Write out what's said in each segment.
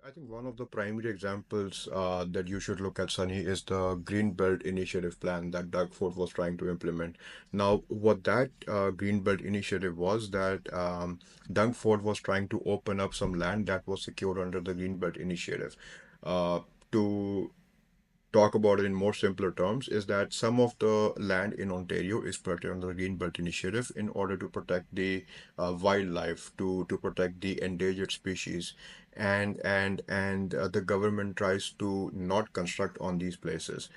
I think one of the primary examples that you should look at, Sunny, is the Green Belt Initiative plan that Doug Ford was trying to implement. Now, what that Green Belt Initiative was that Doug Ford was trying to open up some land that was secured under the Green Belt Initiative. Uh, to talk about it in more simpler terms is that some of the land in Ontario is protected under the Green Belt Initiative in order to protect the wildlife, to protect the endangered species, and the government tries to not construct on these places.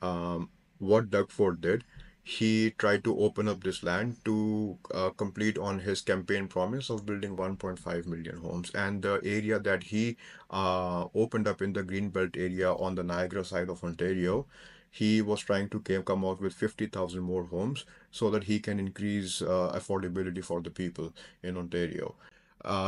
What Doug Ford did, he tried to open up this land to complete on his campaign promise of building 1.5 million homes. And the area that he opened up in the Greenbelt area on the Niagara side of Ontario, he was trying to come out with 50,000 more homes so that he can increase affordability for the people in Ontario.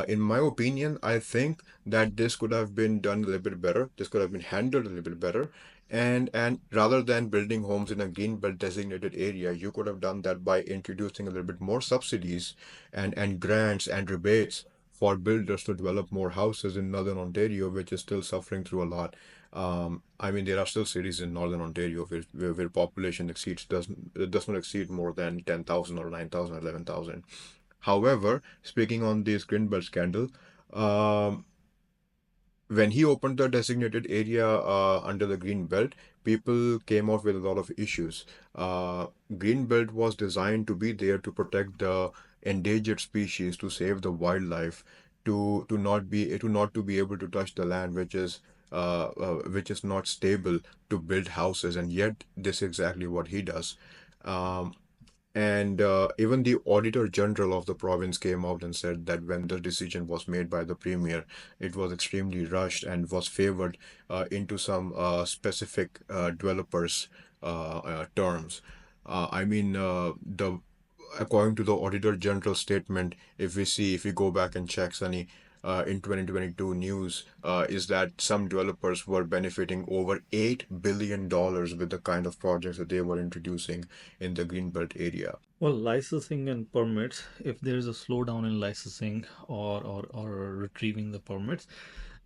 In my opinion, I think that this could have been done a little bit better. This could have been handled a little bit better. And rather than building homes in a green belt designated area, you could have done that by introducing a little bit more subsidies and grants and rebates for builders to develop more houses in Northern Ontario, which is still suffering through a lot. I mean, there are still cities in Northern Ontario where population does not exceed more than 10,000 or 9,000, 11,000. However, speaking on this Greenbelt scandal, um, when he opened the designated area under the green belt, people came out with a lot of issues. Green belt was designed to be there to protect the endangered species, to save the wildlife, to not to be able to touch the land which is not stable to build houses, and yet this is exactly what he does. Um, and even the Auditor General of the province came out and said that when the decision was made by the Premier, it was extremely rushed and was favored into some specific developers' terms. I mean, the according to the Auditor General statement, if we go back and check, Sunny, in 2022 news, is that some developers were benefiting over $8 billion with the kind of projects that they were introducing in the Greenbelt area. Well, licensing and permits, if there is a slowdown in licensing or retrieving the permits,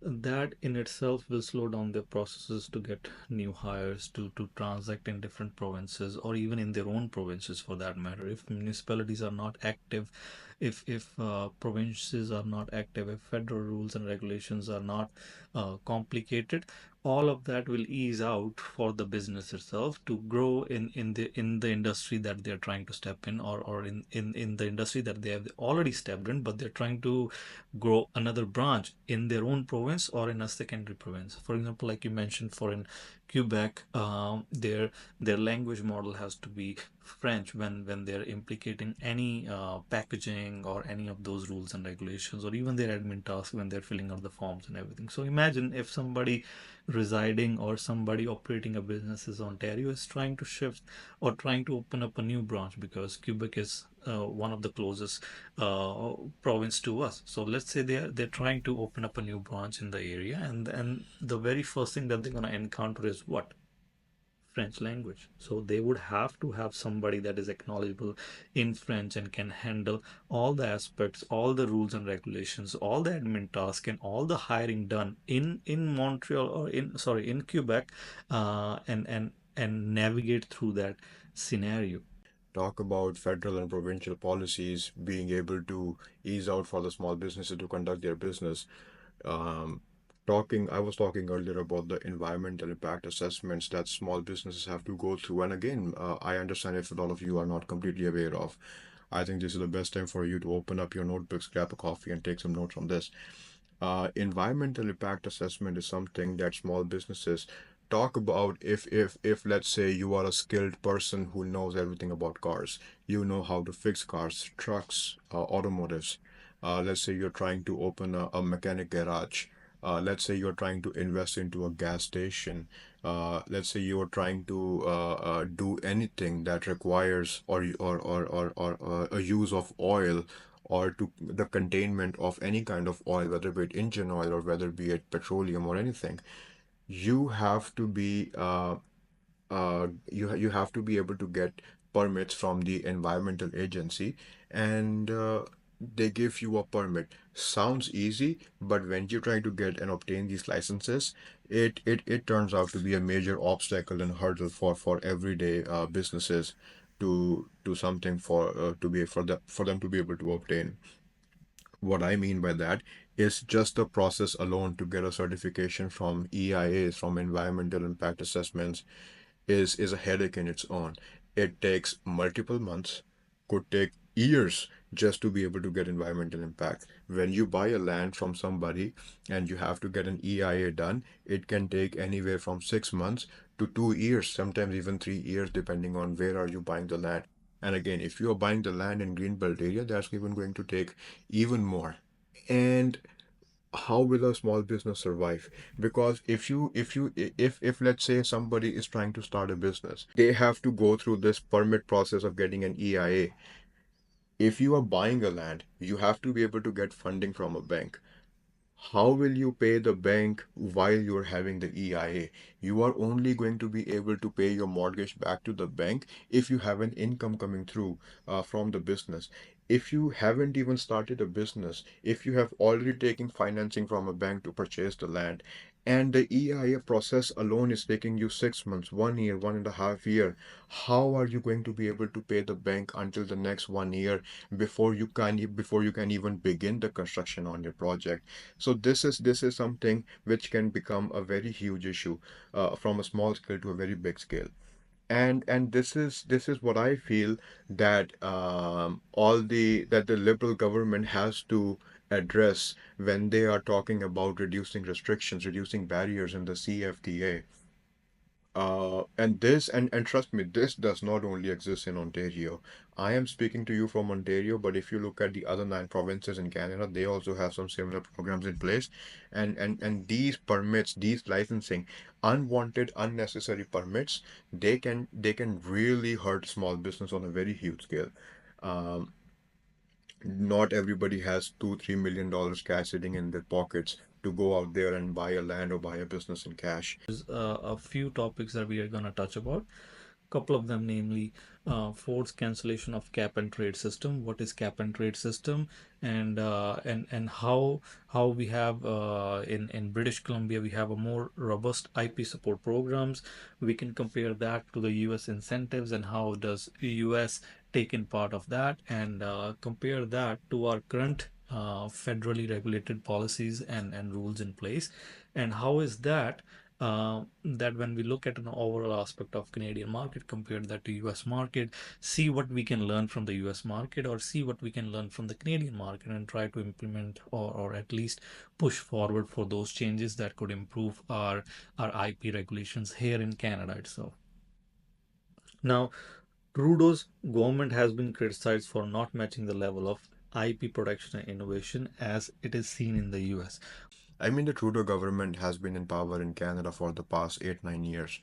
that in itself will slow down their processes to get new hires to transact in different provinces or even in their own provinces for that matter. If municipalities are not active, if provinces are not active, if federal rules and regulations are not complicated, all of that will ease out for the business itself to grow in the industry that they're trying to step in, or in the industry that they have already stepped in, but they're trying to grow another branch in their own province or in a secondary province. For example, like you mentioned, for in Quebec, their language model has to be French when they're implicating any packaging or any of those rules and regulations, or even their admin tasks when they're filling out the forms and everything. So imagine if somebody residing or somebody operating a business in Ontario is trying to shift or trying to open up a new branch, because Quebec is one of the closest province to us. So let's say they're trying to open up a new branch in the area, and the very first thing that they're gonna encounter is what? French language. So they would have to have somebody that is acknowledgeable in French and can handle all the aspects, all the rules and regulations, all the admin tasks, and all the hiring done in Montreal, or in Quebec, and navigate through that scenario. Talk about federal and provincial policies being able to ease out for the small businesses to conduct their business. Um, I was talking earlier about the environmental impact assessments that small businesses have to go through. And again, I understand if a lot of you are not completely aware of. I think this is the best time for you to open up your notebooks, grab a coffee, and take some notes on this. Environmental impact assessment is something that small businesses talk about. If let's say you are a skilled person who knows everything about cars, you know how to fix cars, trucks, automotives. Let's say you're trying to open a mechanic garage. Let's say you're trying to invest into a gas station. Let's say you are trying to do anything that requires or a use of oil, or to the containment of any kind of oil, whether be it engine oil or whether be it petroleum or anything. You have to be you have to be able to get permits from the environmental agency, and they give you a permit. Sounds easy, but when you try to get and obtain these licenses, it turns out to be a major obstacle and hurdle for everyday businesses to something to be for them to be able to obtain. What I mean by that is just the process alone to get a certification from EIAs, from environmental impact assessments, is a headache in its own. It takes multiple months, could take years just to be able to get environmental impact. When you buy a land from somebody and you have to get an EIA done, it can take anywhere from 6 months to 2 years, sometimes even 3 years, depending on where are you buying the land. And again, if you are buying the land in greenbelt area, that's even going to take even more. And how will a small business survive? Because if let's say somebody is trying to start a business, they have to go through this permit process of getting an EIA. If you are buying a land, you have to be able to get funding from a bank. How will you pay the bank while you're having the EIA? You are only going to be able to pay your mortgage back to the bank if you have an income coming through from the business. If you haven't even started a business, if you have already taken financing from a bank to purchase the land, and the EIA process alone is taking you 6 months, 1 year, 1.5 year, how are you going to be able to pay the bank until the next 1 year before you can even begin the construction on your project? So this is something which can become a very huge issue from a small scale to a very big scale. And this is what I feel that all the liberal government has to address when they are talking about reducing restrictions, reducing barriers in the CFTA. And trust me, this does not only exist in Ontario. I am speaking to you from Ontario, but if you look at the other 9 provinces in Canada, they also have some similar programs in place. And these permits, these licensing, unwanted, unnecessary permits, they can really hurt small business on a very huge scale. Um, Not everybody has $2-3 million cash sitting in their pockets to go out there and buy a land or buy a business in cash. A few topics that we are going to touch about. Couple of them, namely Ford's cancellation of cap and trade system. What is cap and trade system, and how we have in British Columbia we have a more robust IP support programs. We can compare that to the US incentives and how does US take in part of that, and compare that to our current federally regulated policies and rules in place, and how is that that when we look at an overall aspect of Canadian market, compare that to US market, see what we can learn from the US market or see what we can learn from the Canadian market and try to implement or at least push forward for those changes that could improve our IP regulations here in Canada itself. Now, Trudeau's government has been criticized for not matching the level of IP protection and innovation as it is seen in the US. I mean, the Trudeau government has been in power in Canada for the past 8-9 years.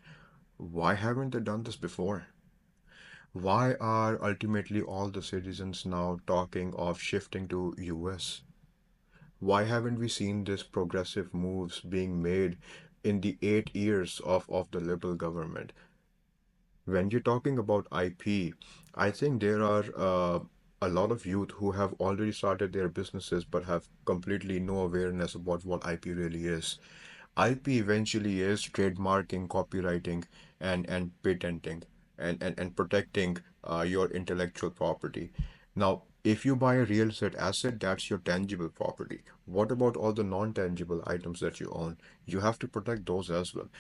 Why haven't they done this before? Why are ultimately all the citizens now talking of shifting to US? Why haven't we seen this progressive moves being made in the 8 years of the Liberal government? When you're talking about IP, I think there are a lot of youth who have already started their businesses but have completely no awareness about what IP really is. IP eventually is trademarking, copywriting, and patenting and protecting your intellectual property. Now, if you buy a real estate asset, that's your tangible property. What about all the non-tangible items that you own? You have to protect those as well.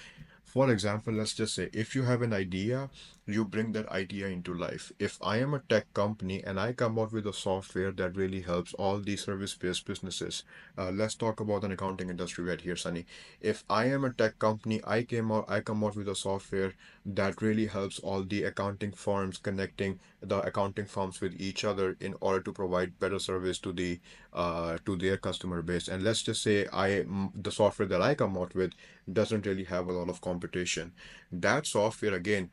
For example, let's just say if you have an idea, you bring that idea into life. If I am a tech company and I come out with a software that really helps all these service-based businesses, let's talk about an accounting industry right here, Sunny. If I am a tech company, I come out with a software that really helps all the accounting firms connecting the accounting firms with each other in order to provide better service to their customer base. And let's just say the software that I come out with doesn't really have a lot of competition. That software, again,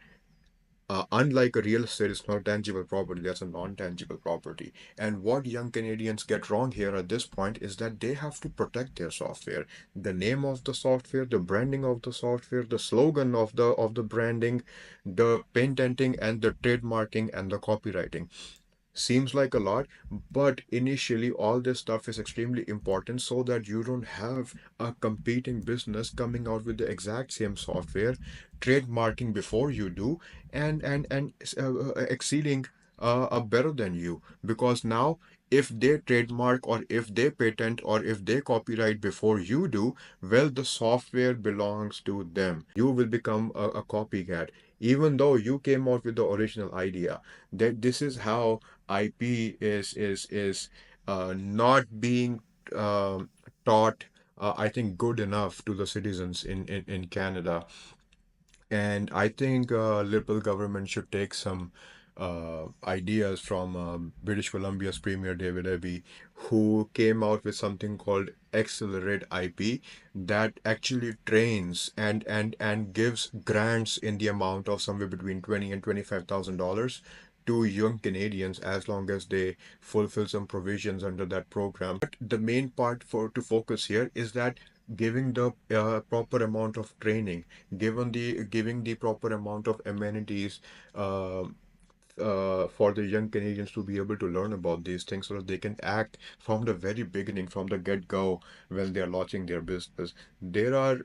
unlike a real estate, is not a tangible property, that's a non-tangible property. And what young Canadians get wrong here at this point is that they have to protect their software. The name of the software, the branding of the software, the slogan of the branding, the patenting and the trademarking and the copywriting. Seems like a lot, but initially all this stuff is extremely important so that you don't have a competing business coming out with the exact same software, trademarking before you do, and exceeding better than you. Because now, if they trademark or if they patent or if they copyright before you do, well, the software belongs to them. You will become a copycat, even though you came out with the original idea. That this is how IP is not being taught, I think, good enough to the citizens in Canada. And I think Liberal government should take some ideas from British Columbia's Premier David Eby, who came out with something called Accelerate IP that actually trains and gives grants in the amount of somewhere between 20 and $25,000 to young Canadians as long as they fulfill some provisions under that program. But the main part for to focus here is that giving the proper amount of training, giving the proper amount of amenities uh, for the young Canadians to be able to learn about these things so that they can act from the very beginning, from the get-go when they are launching their business. There are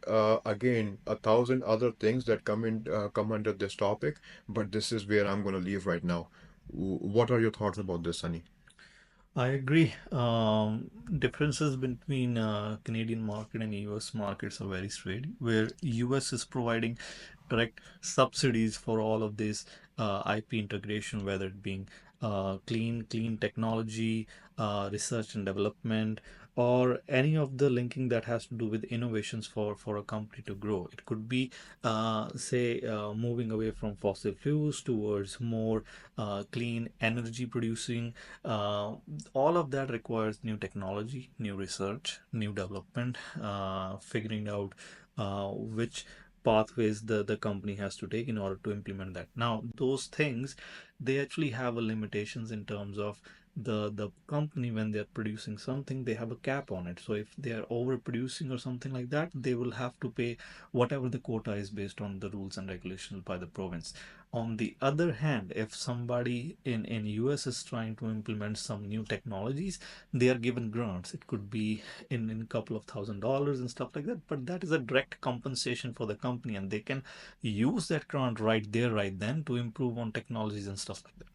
again a thousand other things that come under this topic, but this is where I'm going to leave right now. What are your thoughts about this, Sunny? I agree. Differences between Canadian market and US markets are very straight, where US is providing direct subsidies for all of this IP integration, whether it being clean technology, research and development, or any of the linking that has to do with innovations for a company to grow. It could be, say, moving away from fossil fuels towards more clean energy producing. All of that requires new technology, new research, new development, figuring out which pathways the company has to take in order to implement that. Now, those things, they actually have a limitations in terms of the company. When they're producing something, they have a cap on it. So if they are overproducing or something like that, they will have to pay whatever the quota is based on the rules and regulations by the province. On the other hand, if somebody in US is trying to implement some new technologies, they are given grants. It could be in a couple of $1,000s and stuff like that, but that is a direct compensation for the company, and they can use that grant right there, right then, to improve on technologies and stuff like that.